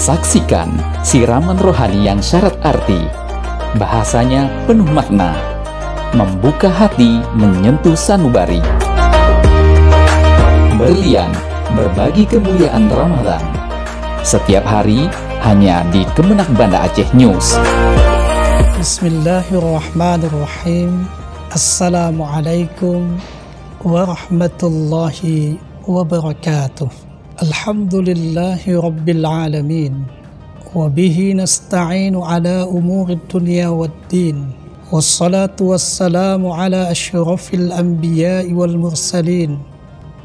Saksikan siraman rohani yang syarat arti, bahasanya penuh makna, membuka hati menyentuh sanubari. Berlian berbagi kemuliaan Ramadan setiap hari hanya di Kemenak Banda Aceh News. Bismillahirrahmanirrahim. Assalamualaikum warahmatullahi wabarakatuh. Alhamdulillahi rabbil alamin. Wabihi nasta'inu ala umuri dunia waddin. Wassalatu wassalamu ala ashrafil anbiya'i wal mursalin,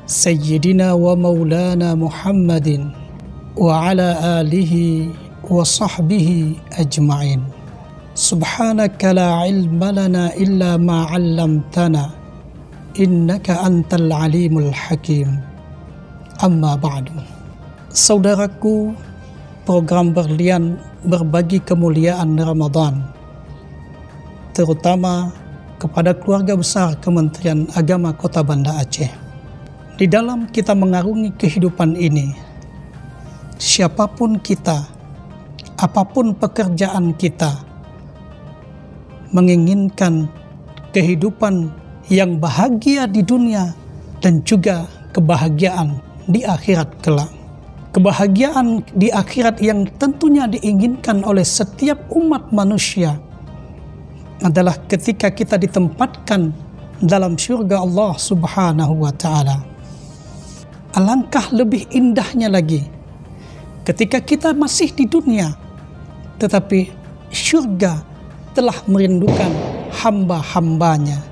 Sayyidina wa maulana Muhammadin wa ala alihi wa sahbihi ajma'in. Subhanaka la ilma lana illa ma 'allamtana innaka antal alimul hakim. Amma ba'du. Saudaraku, program Berlian berbagi kemuliaan Ramadan, terutama kepada keluarga besar Kementerian Agama Kota Banda Aceh. Di dalam kita mengarungi kehidupan ini, siapapun kita, apapun pekerjaan kita, menginginkan kehidupan yang bahagia di dunia dan juga kebahagiaan di akhirat kelak. Kebahagiaan di akhirat yang tentunya diinginkan oleh setiap umat manusia adalah ketika kita ditempatkan dalam surga Allah Subhanahu wa ta'ala. Alangkah lebih indahnya lagi ketika kita masih di dunia, tetapi surga telah merindukan hamba-hambanya.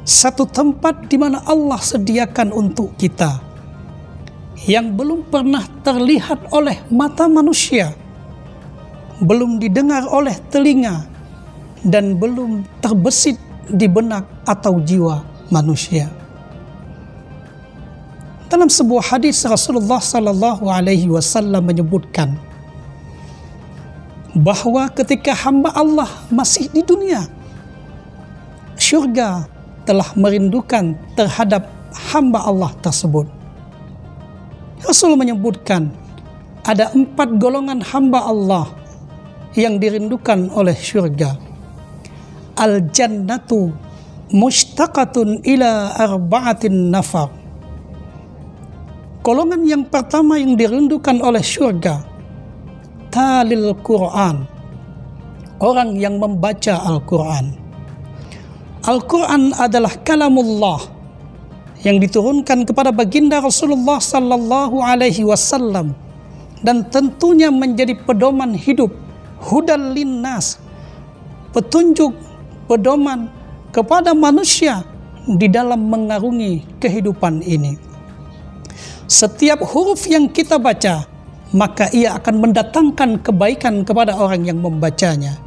Satu tempat di mana Allah sediakan untuk kita yang belum pernah terlihat oleh mata manusia, belum didengar oleh telinga, dan belum terbesit di benak atau jiwa manusia. Dalam sebuah hadis Rasulullah sallallahu alaihi wasallam menyebutkan bahwa ketika hamba Allah masih di dunia, syurga telah merindukan terhadap hamba Allah tersebut. Rasul menyebutkan ada 4 golongan hamba Allah yang dirindukan oleh syurga. Al-jannatu mushtaqatun ila arba'atin nafar. Golongan yang pertama yang dirindukan oleh syurga, talil Quran, orang yang membaca Al-Quran. Al-Quran adalah kalamullah yang diturunkan kepada baginda Rasulullah sallallahu alaihi wasallam dan tentunya menjadi pedoman hidup, hudal linnas, petunjuk, pedoman kepada manusia di dalam mengarungi kehidupan ini. Setiap huruf yang kita baca, maka ia akan mendatangkan kebaikan kepada orang yang membacanya.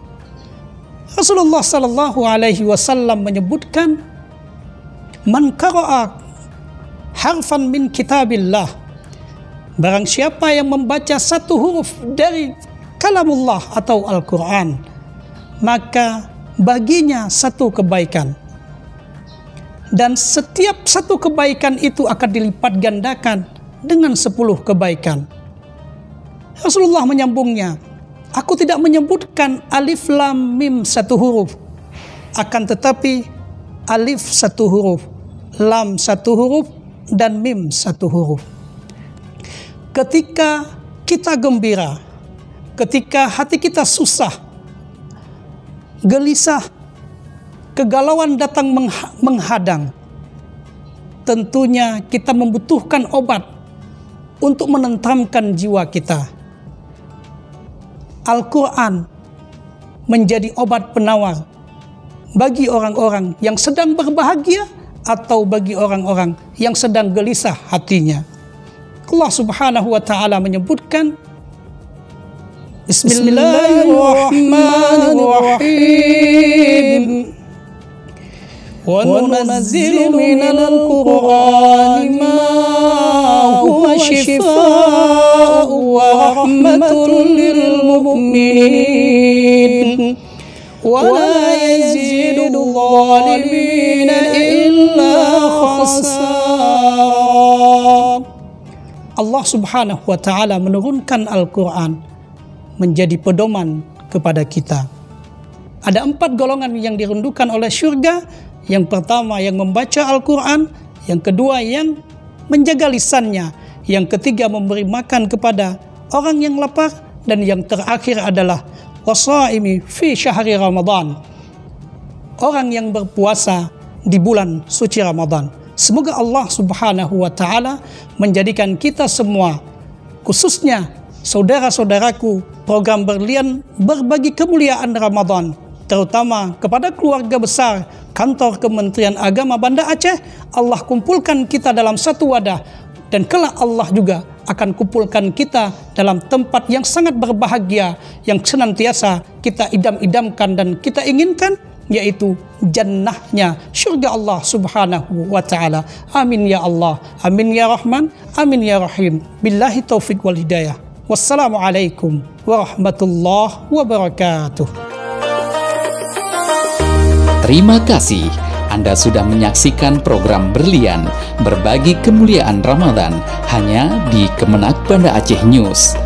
Rasulullah sallallahu alaihi wasallam menyebutkan, man qara'a harfan min kitabillah, barang siapa yang membaca satu huruf dari kalamullah atau Al-Quran, maka baginya satu kebaikan, dan setiap satu kebaikan itu akan dilipat gandakan dengan 10 kebaikan. Rasulullah menyambungnya, aku tidak menyebutkan alif lam mim satu huruf, akan tetapi alif satu huruf, lam satu huruf, dan mim satu huruf. Ketika kita gembira, ketika hati kita susah, gelisah, kegalauan datang menghadang, tentunya kita membutuhkan obat untuk menenteramkan jiwa kita. Al-Quran menjadi obat penawar bagi orang-orang yang sedang berbahagia atau bagi orang-orang yang sedang gelisah hatinya. Allah Subhanahu wa ta'ala menyebutkan, Bismillahirrahmanirrahim. Wa nunazzilu minal Qur'ani ma huwa shifaa'un wa rahmatun lil mu'minin wa la yazidu dhalimina illa khasara. Allah Subhanahu wa Ta'ala menurunkan Al-Quran menjadi pedoman kepada kita. Ada 4 golongan yang dirindukan oleh surga. Yang pertama yang membaca Al-Quran, yang kedua yang menjaga lisannya, yang ketiga memberi makan kepada orang yang lapar, dan yang terakhir adalah wasaimi fi syahri Ramadan, orang yang berpuasa di bulan suci Ramadan. Semoga Allah Subhanahu wa Ta'ala menjadikan kita semua, khususnya saudara-saudaraku program Berlian Berbagi Kemuliaan Ramadan, terutama kepada keluarga besar Kantor Kementerian Agama Banda Aceh, Allah kumpulkan kita dalam satu wadah, dan kelak Allah juga akan kumpulkan kita dalam tempat yang sangat berbahagia, yang senantiasa kita idam-idamkan dan kita inginkan, yaitu jannahnya surga Allah Subhanahu wa Ta'ala. Amin ya Allah, amin ya Rahman, amin ya Rahim. Billahi taufiq wal hidayah. Wassalamualaikum warahmatullahi wabarakatuh. Terima kasih Anda sudah menyaksikan program Berlian Berbagi Kemuliaan Ramadan hanya di Kemenak Banda Aceh News.